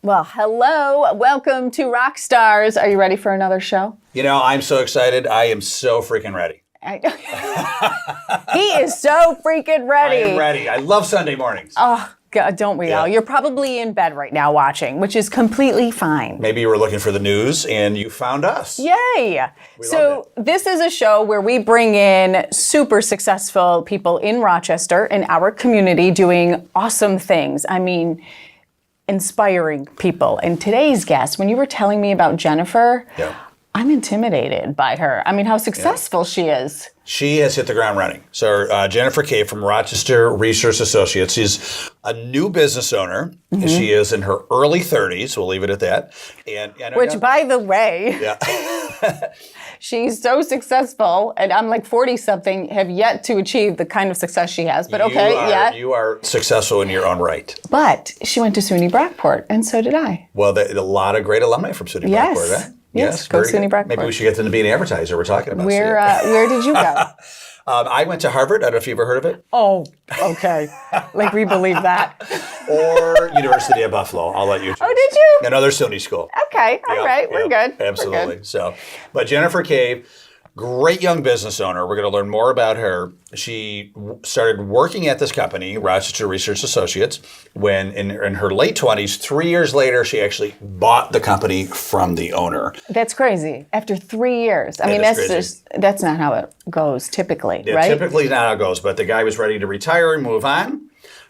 Well, hello. Welcome to ROCstars. Are you ready for another show? You know, I'm so excited. I am so freaking ready. He is so freaking ready. I am ready. I love Sunday mornings. Oh, God, don't we all? You're probably in bed right now watching, which is completely fine. Maybe you were looking for the news and you found us. Yay. So this is a show where we bring in super successful people in Rochester, in our community, doing awesome things. I mean, inspiring people. And today's guest, when you were telling me about Jennifer, I'm intimidated by her. I mean, how successful she is. She has hit the ground running. So Jennifer Kay from Rochester Research Associates. She's a new business owner. Mm-hmm. She is in her early 30s. We'll leave it at that. Which, by the way, she's so successful, and I'm like 40-something, have yet to achieve the kind of success she has. But You are successful in your own right. But she went to SUNY Brockport, and so did I. Well, a lot of great alumni from SUNY Brockport, right? Yes, go SUNY Brockport. Maybe we should get them to be an advertiser. We're talking about where did you go? I went to Harvard. I don't know if you've ever heard of it. Oh, okay. Like we believe that. Or University of Buffalo. I'll let you choose. Oh, did you? Another SUNY school. Okay, all right. We're good. Absolutely. We're good. So, but Jennifer Kay, great young business owner. We're going to learn more about her. She started working at this company, Rochester Research Associates, when in her late 20s. 3 years later, she actually bought the company from the owner. That's crazy. After 3 years. I mean, that's not how it goes typically, right? Typically not how it goes, but the guy was ready to retire and move on.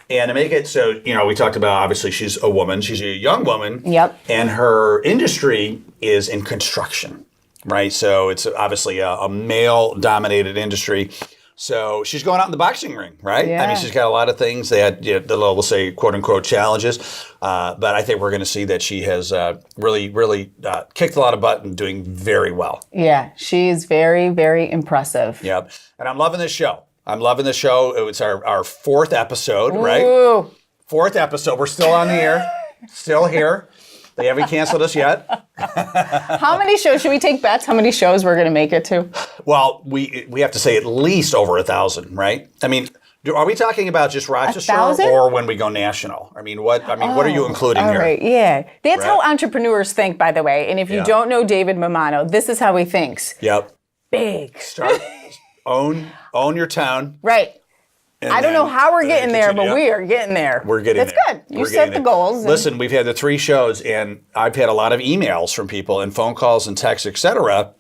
And to make it so, we talked about, obviously, she's a woman. She's a young woman. Yep. And her industry is in construction. Right, so it's obviously a male-dominated industry. So she's going out in the boxing ring, right? Yeah. I mean, she's got a lot of things. They had, we'll say, quote-unquote, challenges. But I think we're going to see that she has really kicked a lot of butt and doing very well. Yeah, she's very, very impressive. Yep, and I'm loving this show. It's our fourth episode, right? Ooh. Fourth episode. We're still on the air, still here. They haven't canceled us yet. How many shows? Should we take bets? How many shows we're going to make it to? Well, we have to say at least over 1,000, right? I mean, are we talking about just Rochester 1,000? or when we go national? I mean, what are you including here? All right, yeah. That's how entrepreneurs think, by the way. And if you don't know David Mammano, this is how he thinks. Yep. Big. Start, own your town. Right. I don't know how we're getting there, but we are getting there. We're getting there. That's good. You set the goals. Listen, we've had the 3 shows, and I've had a lot of emails from people and phone calls and texts, etc.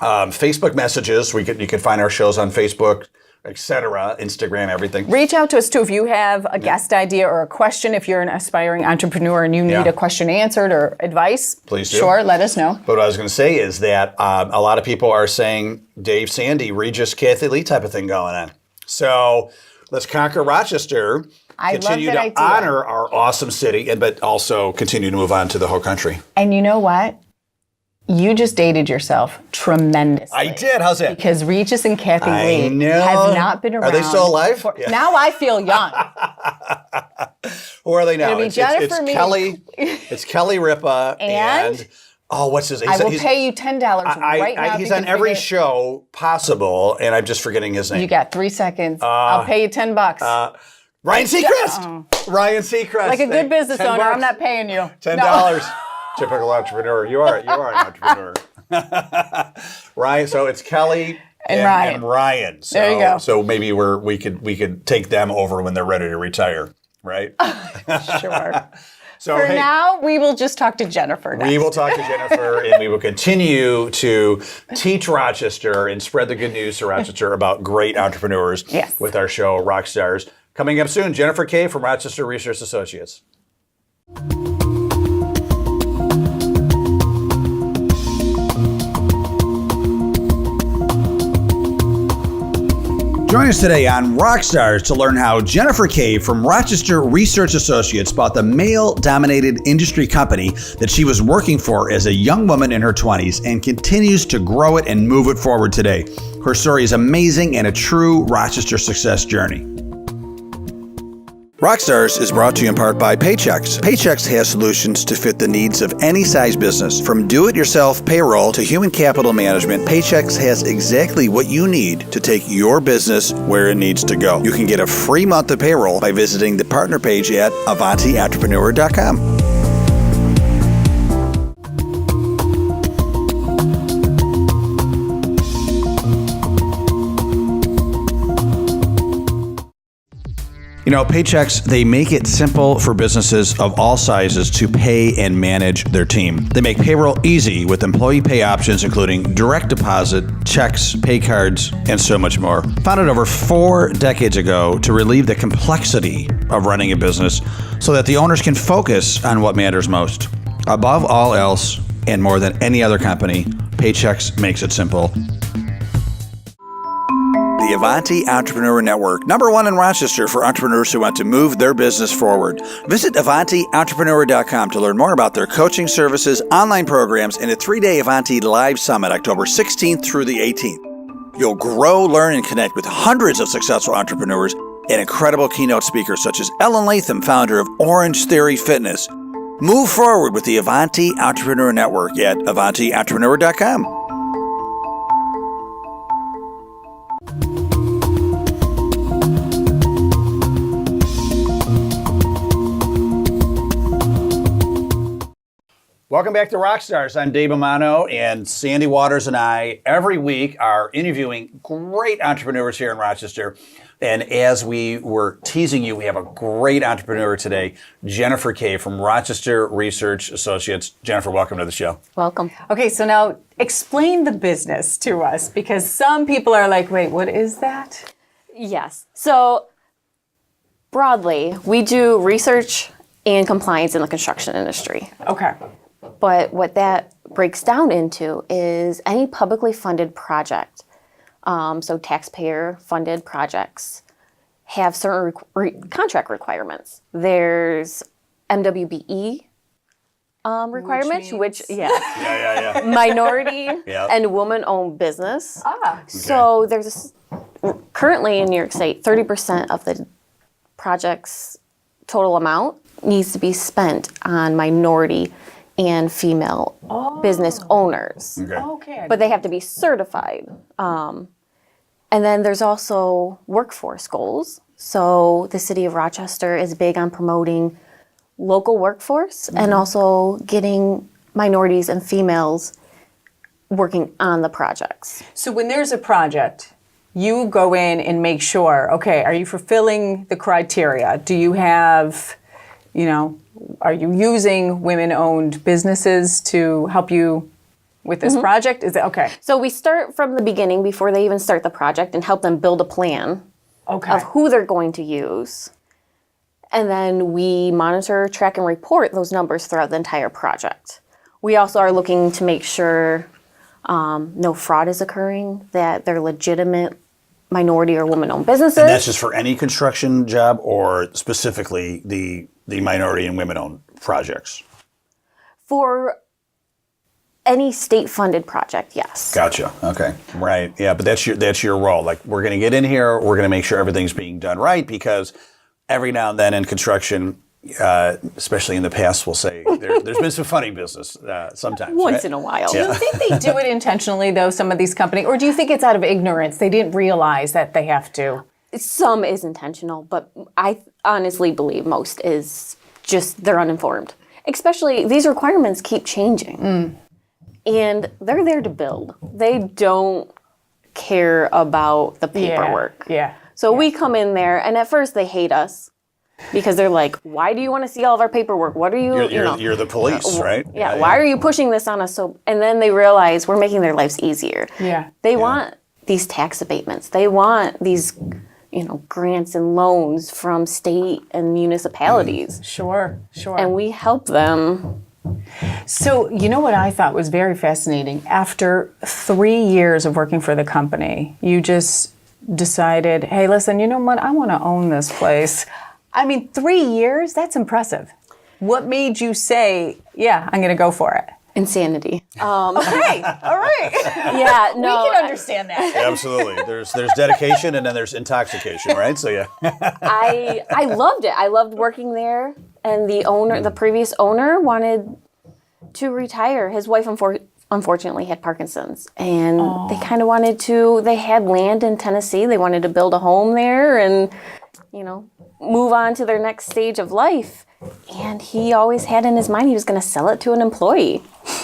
Facebook messages. You can find our shows on Facebook, etc. Instagram, everything. Reach out to us, too, if you have a guest idea or a question. If you're an aspiring entrepreneur and you need a question answered or advice, please do. Sure, let us know. But what I was going to say is that a lot of people are saying Dave, Sandy, Regis, Kathy Lee type of thing going on. So let's conquer Rochester, continue to honor our awesome city, but also continue to move on to the whole country. And you know what? You just dated yourself tremendously. I did. How's that? Because Regis and Kathy Lee have not been around. Are they still alive? Now I feel young. Who are they now? It'll be Jennifer, Kelly. It's Kelly Ripa and what's his name? I will pay you $10 right now. He's on every show possible, and I'm just forgetting his name. You got 3 seconds. I'll pay you $10. Ryan Seacrest. Ryan Seacrest. Like a good business owner, I'm not paying you. $10. No. Typical entrepreneur. You are an entrepreneur. Ryan. So it's Kelly and Ryan. So, there you go. So maybe we could take them over when they're ready to retire, right? Sure. So For now, we will just talk to Jennifer next. We will talk to Jennifer, and we will continue to teach Rochester and spread the good news to Rochester about great entrepreneurs with our show, ROCstars. Coming up soon, Jennifer Kay from Rochester Research Associates. Join us today on ROCstars to learn how Jennifer Kay from Rochester Research Associates bought the male-dominated industry company that she was working for as a young woman in her 20s and continues to grow it and move it forward today. Her story is amazing and a true Rochester success journey. ROCstars is brought to you in part by Paychex. Paychex has solutions to fit the needs of any size business. From do-it-yourself payroll to human capital management, Paychex has exactly what you need to take your business where it needs to go. You can get a free month of payroll by visiting the partner page at AvantiEntrepreneur.com. You know, Paychex, they make it simple for businesses of all sizes to pay and manage their team. They make payroll easy with employee pay options, including direct deposit, checks, pay cards, and so much more. Founded over 4 decades ago to relieve the complexity of running a business so that the owners can focus on what matters most. Above all else, and more than any other company, Paychex makes it simple. The Avanti Entrepreneur Network, #1 in Rochester for entrepreneurs who want to move their business forward. Visit AvantiEntrepreneur.com to learn more about their coaching services, online programs, and a 3-day Avanti Live Summit, October 16th through the 18th. You'll grow, learn, and connect with hundreds of successful entrepreneurs and incredible keynote speakers such as Ellen Latham, founder of Orange Theory Fitness. Move forward with the Avanti Entrepreneur Network at AvantiEntrepreneur.com. Welcome back to ROCstars. I'm Dave Mammano, and Sandy Waters and I every week are interviewing great entrepreneurs here in Rochester. And as we were teasing you, we have a great entrepreneur today, Jennifer Kay from Rochester Research Associates. Jennifer, welcome to the show. Welcome. Okay, so now explain the business to us, because some people are like, wait, what is that? Yes. So broadly, we do research and compliance in the construction industry. Okay. But what that breaks down into is any publicly funded project, so taxpayer-funded projects, have certain contract requirements. There's MWBE requirements, which minority and woman-owned business. So there's currently in New York State, 30% of the project's total amount needs to be spent on minority and female business owners. Okay. But they have to be certified. And then there's also workforce goals. So the city of Rochester is big on promoting local workforce and also getting minorities and females working on the projects. So when there's a project, you go in and make sure, okay, are you fulfilling the criteria? Do you have, are you using women-owned businesses to help you with this project? Is it okay? So we start from the beginning before they even start the project and help them build a plan of who they're going to use. And then we monitor, track, and report those numbers throughout the entire project. We also are looking to make sure no fraud is occurring, that they're legitimate minority or woman-owned businesses. And that's just for any construction job, or specifically the minority and women-owned projects? For any state-funded project, yes. Gotcha. Okay. Right. Yeah, but that's your role. Like, we're going to get in here, we're going to make sure everything's being done right, because every now and then in construction, especially in the past, we'll say there's been some funny business sometimes. Once in a while. Do you think they do it intentionally, though, some of these companies, or do you think it's out of ignorance? They didn't realize that they have to? Some is intentional, but I honestly believe most is just they're uninformed. Especially, these requirements keep changing. And they're there to build. They don't care about the paperwork. So we come in there, and at first they hate us because they're like, why do you want to see all of our paperwork? What are you, You're the police, right? Yeah, why are you pushing this on us? And then they realize we're making their lives easier. They want these tax abatements. They want these, grants and loans from state and municipalities. Sure. And we help them. So, what I thought was very fascinating, after 3 years of working for the company, you just decided, hey, listen, you know what? I want to own this place. I mean, 3 years? That's impressive. What made you say, yeah, I'm going to go for it? Insanity. Okay, all right. Yeah, no. We can understand that. Absolutely. There's dedication and then there's intoxication, right? So yeah. I loved it. I loved working there, and the previous owner wanted to retire. His wife unfortunately had Parkinson's, and they kind of wanted to. They had land in Tennessee. They wanted to build a home there, and move on to their next stage of life. And he always had in his mind he was going to sell it to an employee.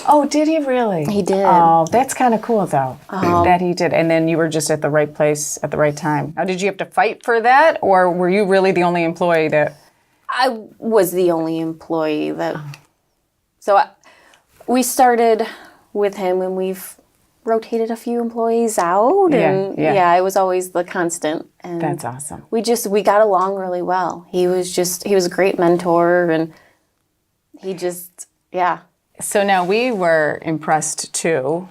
Oh, did he really? He did. Oh, that's kind of cool, though, that he did. And then you were just at the right place at the right time. Now, did you have to fight for that, or were you really the only employee that... I was the only employee that... So we started with him, and we've rotated a few employees out. And yeah. it was always the constant. And That's awesome. we got along really well. He was a great mentor, and he just, yeah. So now we were impressed, too,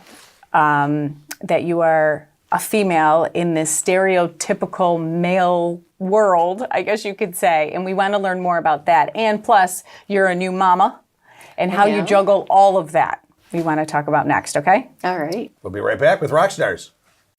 that you are a female in this stereotypical male world, I guess you could say. And we want to learn more about that. And plus, you're a new mama and how you juggle all of that. We want to talk about next, okay? All right. We'll be right back with ROCstars.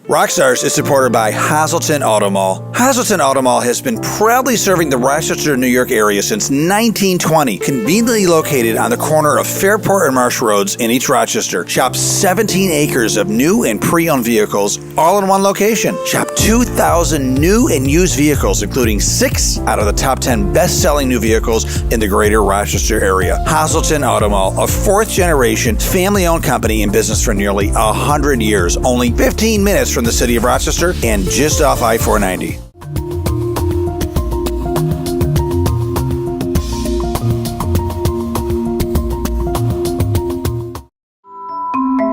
ROCstars is supported by Hazleton Auto Mall. Hazleton Auto Mall has been proudly serving the Rochester, New York area since 1920. Conveniently located on the corner of Fairport and Marsh Roads in East Rochester. Shop 17 acres of new and pre-owned vehicles all in one location. Shop 2,000 new and used vehicles, including 6 out of the top 10 best-selling new vehicles in the greater Rochester area. Hazleton Auto Mall, a 4th-generation family-owned company in business for nearly 100 years. Only 15 minutes from the city of Rochester and just off I-490.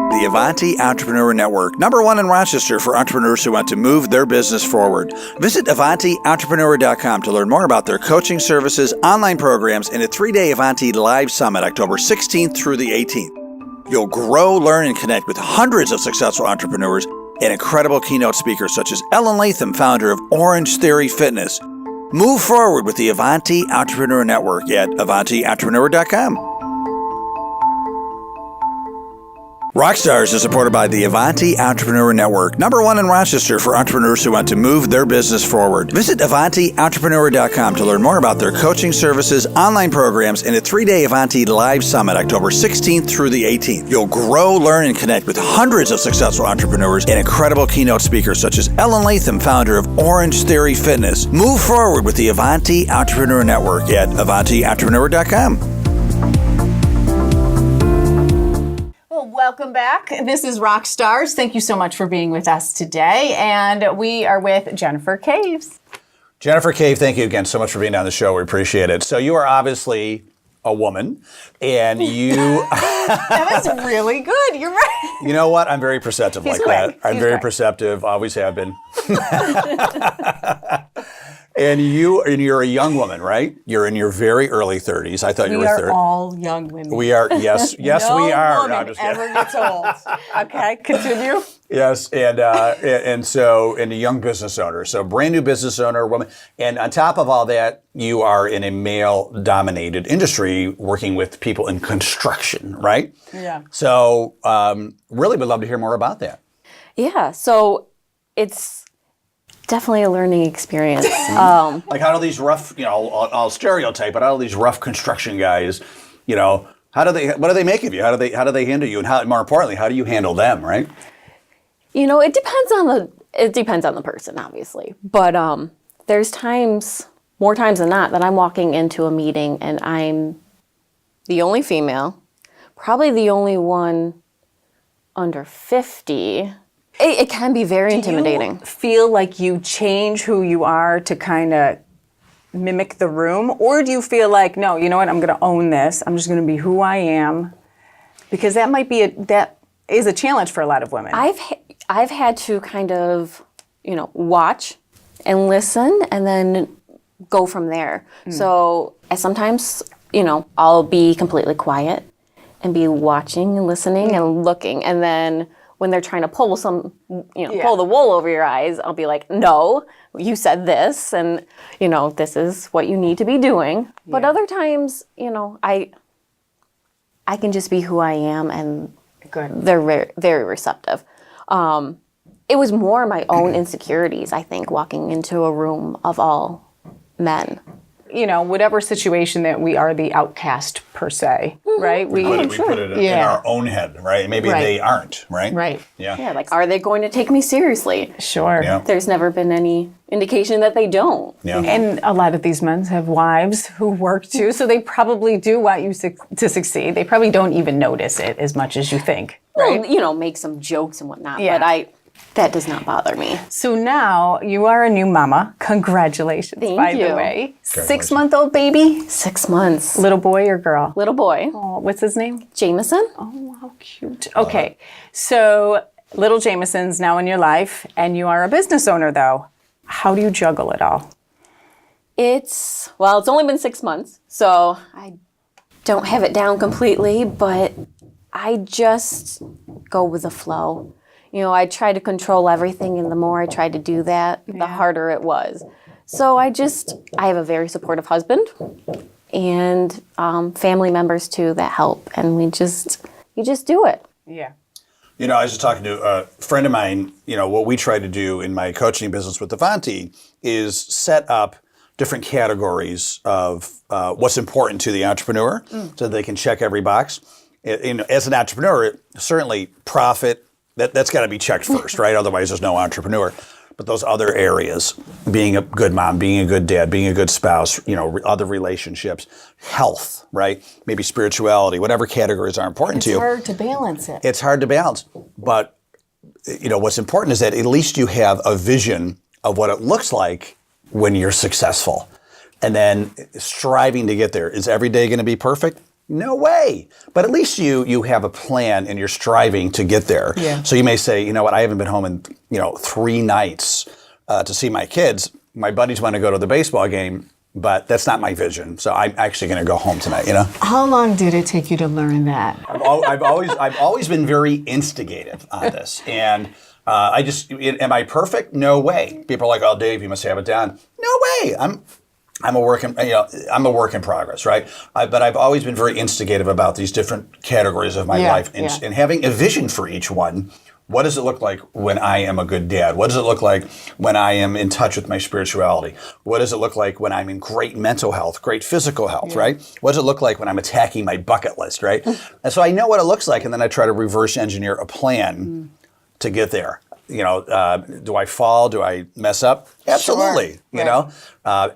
The Avanti Entrepreneur Network, #1 in Rochester for entrepreneurs who want to move their business forward. Visit AvantiEntrepreneur.com to learn more about their coaching services, online programs, and a 3-day Avanti Live Summit, October 16th through the 18th. You'll grow, learn, and connect with hundreds of successful entrepreneurs and incredible keynote speakers such as Ellen Latham, founder of Orange Theory Fitness. Move forward with the Avanti Entrepreneur Network at AvantiEntrepreneur.com. ROCstars is supported by the Avanti Entrepreneur Network, #1 in Rochester for entrepreneurs who want to move their business forward. Visit AvantiEntrepreneur.com to learn more about their coaching services, online programs, and a 3-day Avanti Live Summit, October 16th through the 18th. You'll grow, learn, and connect with hundreds of successful entrepreneurs and incredible keynote speakers such as Ellen Latham, founder of Orange Theory Fitness. Move forward with the Avanti Entrepreneur Network at AvantiEntrepreneur.com. Welcome back. This is ROCstars. Thank you so much for being with us today. And we are with Jennifer Caves. Jennifer Cave, thank you again so much for being on the show. We appreciate it. So you are obviously a woman, and you... That was really good. You're right. You know what? I'm very perceptive like quick. that. I'm He's very quick. perceptive, always have been. And you're a young woman, right? You're in your very early 30s. I thought you We were are 30. all young women. We are, yes, yes, no we are. woman No, I'm just kidding. ever gets old. Okay, continue. Yes, and a young business owner, so brand new business owner, woman, and on top of all that, you are in a male-dominated industry, working with people in construction, right? Yeah. So, really, would love to hear more about that. Yeah, so it's definitely a learning experience. Like, how do these rough, I'll stereotype, but how do these rough construction guys, what do they make of you? How do they handle you, and how, more importantly, how do you handle them, right? It depends on the person, obviously. But there's times, more times than not, that I'm walking into a meeting and I'm the only female, probably the only one under 50. It can be very intimidating. Do you feel like you change who you are to kind of mimic the room? Or do you feel like, no, you know what, I'm going to own this. I'm just going to be who I am? Because that is a challenge for a lot of women. I've had to kind of, watch and listen and then go from there. So sometimes, I'll be completely quiet and be watching and listening and looking. And then when they're trying to pull pull the wool over your eyes, I'll be like, no, you said this, and, this is what you need to be doing. But other times, I can just be who I am, and Good. they're very, very receptive. It was more my own insecurities, I think, walking into a room of all men. You know, whatever situation that we are the outcast per se, right? We put it in Yeah. our own head, right? Maybe Right. they aren't, right? Right. Yeah. Yeah, like, are they going to take me seriously? Sure. Yeah. There's never been any indication that they don't. Yeah. And a lot of these men have wives who work too, so they probably do want you to succeed. They probably don't even notice it as much as you think, right? Well, you know, make some jokes and whatnot, Yeah. but that does not bother me. So now you are a new mama. Congratulations, Thank by you. the way. 6-month-old baby? 6 months. Little boy or girl? Little boy, Oh, what's his name? Jameson. Oh, how cute. Okay, so little Jameson's now in your life, and you are a business owner, though. How do you juggle it all? It's only been 6 months, so I don't have it down completely, but I just go with the flow. You know, I try to control everything, and the more I tried to do that, the harder it was. So I have a very supportive husband and family members too that help, and you just do it. Yeah. You know, I was just talking to a friend of mine, you know, what we try to do in my coaching business with Avanti is set up different categories of what's important to the entrepreneur so they can check every box. As an entrepreneur, certainly profit, that's got to be checked first, right? Otherwise, there's no entrepreneur. But those other areas, being a good mom, being a good dad, being a good spouse, you know, other relationships, health, right? Maybe spirituality, whatever categories are important to you. It's hard to balance it. It's hard to balance. But, you know, what's important is that at least you have a vision of what it looks like when you're successful. And then striving to get there. Is every day going to be perfect? No way. But at least you have a plan and you're striving to get there. Yeah. So you may say, you know what, I haven't been home in, 3 nights to see my kids. My buddies want to go to the baseball game, but that's not my vision. So I'm actually going to go home tonight, you know? How long did it take you to learn that? I've always been very instigative on this. And am I perfect? No way. People are like, oh, Dave, you must have it down. No way. I'm a work in progress, right? But I've always been very instigative about these different categories of my life and having a vision for each one. What does it look like when I am a good dad? What does it look like when I am in touch with my spirituality? What does it look like when I'm in great mental health, great physical health, right? What does it look like when I'm attacking my bucket list, right? And so I know what it looks like, and then I try to reverse engineer a plan to get there. You know, do I fall? Do I mess up? Absolutely. Sure. You know,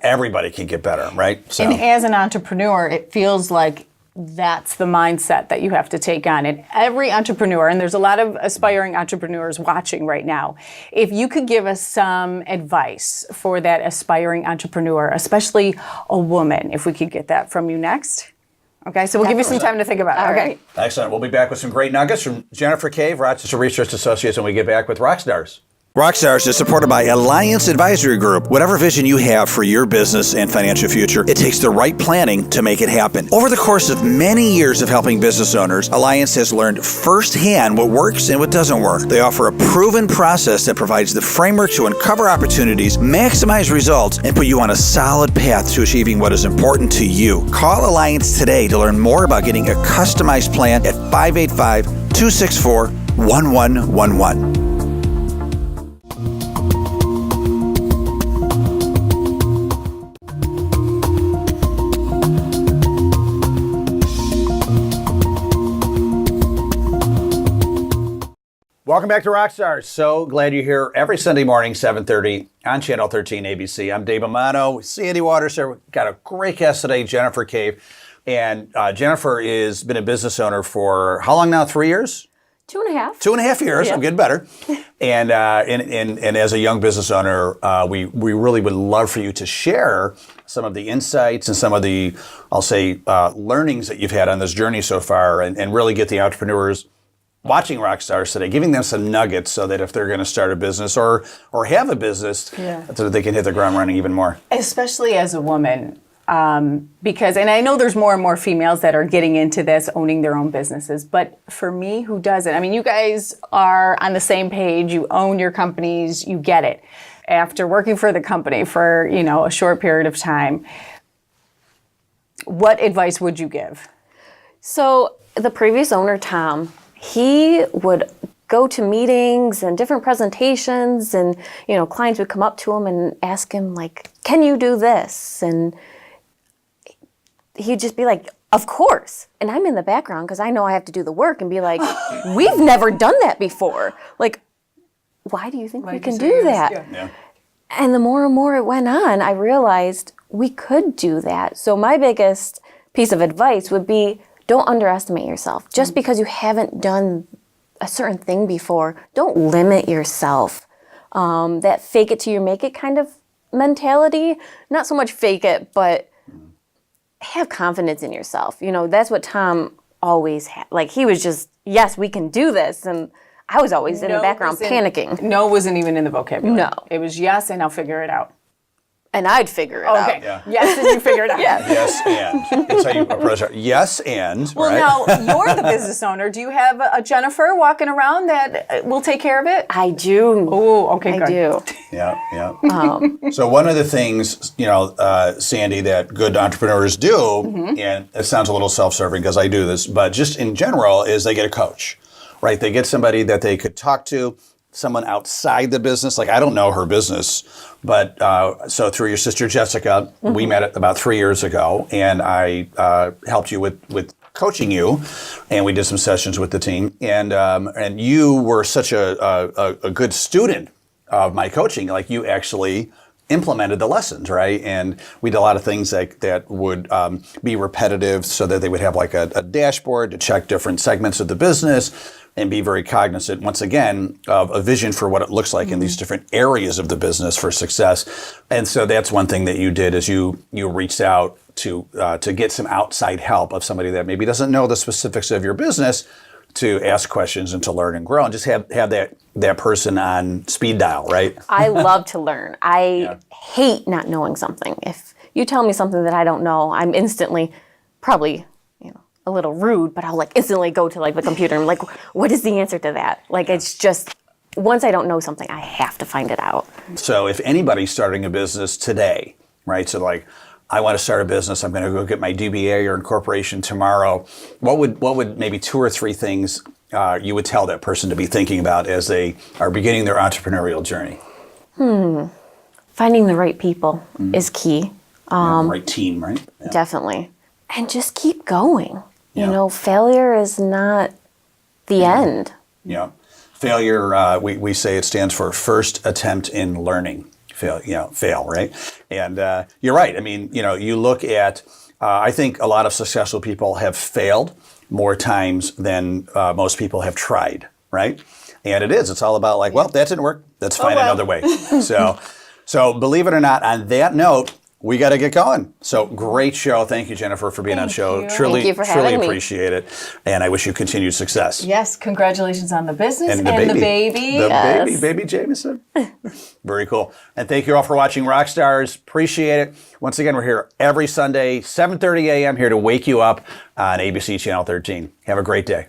everybody can get better, right? So. And as an entrepreneur, it feels like that's the mindset that you have to take on. And every entrepreneur, and there's a lot of aspiring entrepreneurs watching right now, if you could give us some advice for that aspiring entrepreneur, especially a woman, if we could get that from you next. Okay, so we'll give you some time to think about it. Okay. Right. Excellent. We'll be back with some great nuggets from Jennifer Cave, Rochester Research Associates, when we get back with ROCstars. ROCstars is supported by Alliance Advisory Group. Whatever vision you have for your business and financial future, it takes the right planning to make it happen. Over the course of many years of helping business owners, Alliance has learned firsthand what works and what doesn't work. They offer a proven process that provides the framework to uncover opportunities, maximize results, and put you on a solid path to achieving what is important to you. Call Alliance today to learn more about getting a customized plan at 585-264-1111. Welcome back to ROCstars. So glad you're here every Sunday morning, 7:30 on Channel 13 ABC. I'm Dave Mammano. Sandy Waters here. We've got a great guest today, Jennifer Cave. And Jennifer has been a business owner for how long now? 3 years? 2.5. 2.5 years. Yeah. I'm getting better. And as a young business owner, we really would love for you to share some of the insights and some of the, I'll say, learnings that you've had on this journey so far, and really get the entrepreneurs watching ROCstars today, giving them some nuggets so that if they're going to start a business or have a business, so that they can hit the ground running even more. Especially as a woman, because, and I know there's more and more females that are getting into this, owning their own businesses, but for me, who doesn't? I mean, you guys are on the same page, you own your companies, you get it. After working for the company for, a short period of time, what advice would you give? So the previous owner, Tom, he would go to meetings and different presentations, and clients would come up to him and ask him like, "Can you do this?" And he'd just be like, "Of course." And I'm in the background because I know I have to do the work and be like, "We've never done that before. Like, why do you think we can do that?" Yeah. And the more and more it went on, I realized we could do that. So my biggest piece of advice would be, don't underestimate yourself. Just because you haven't done a certain thing before, don't limit yourself. That fake it till you make it kind of mentality, not so much fake it, but have confidence in yourself. That's what Tom always had. Like, he was just, yes, we can do this. And I was always in the background panicking. No wasn't even in the vocabulary. No. It was yes, and I'll figure it out. And I'd figure it out. Okay. Yeah. Yes, and you figure it out. Yes, and. That's how you approach it. Yes, and. Well, right? now, you're the business owner. Do you have a Jennifer walking around that will take care of it? I do. Oh, okay, good. I do. Yeah. So one of the things, Sandy, that good entrepreneurs do, and it sounds a little self-serving because I do this, but just in general, is they get a coach, right? They get somebody that they could talk to, someone outside the business. Like, I don't know her business, but so through your sister Jessica, we met about 3 years ago, and I helped you with coaching you, and we did some sessions with the team, and you were such a good student of my coaching. Like, you actually implemented the lessons, right? And we did a lot of things that would be repetitive, so that they would have like a dashboard to check different segments of the business and be very cognizant, once again, of a vision for what it looks like in these different areas of the business for success. And so that's one thing that you did, is you reached out to get some outside help of somebody that maybe doesn't know the specifics of your business, to ask questions and to learn and grow, and just have that person on speed dial, right? I love to learn. I hate not knowing something. If you tell me something that I don't know, I'm instantly probably a little rude, but I'll like instantly go to like the computer and I'm like, what is the answer to that? Like, it's just, once I don't know something, I have to find it out. So if anybody's starting a business today, right? So like, I want to start a business, I'm going to go get my DBA or incorporation tomorrow. What would maybe 2 or 3 things you would tell that person to be thinking about as they are beginning their entrepreneurial journey? Finding the right people is key. The right team, right? Yeah. Definitely. And just keep going. Yeah. Failure is not the end. Yeah. Failure, we say it stands for first attempt in learning. Fail, right? And you're right. I mean, you look at, I think a lot of successful people have failed more times than most people have tried, right? And it's all about like, well, that didn't work. Let's find another way. So believe it or not, on that note, we got to get going. So great show. Thank you, Jennifer, for being on the show. Truly, Thank you for truly having me. appreciate it. And I wish you continued success. Yes, congratulations on the business and the baby. The baby Jameson. Very cool. And thank you all for watching ROCstars. Appreciate it. Once again, we're here every Sunday, 7:30 a.m. here to wake you up on ABC Channel 13. Have a great day.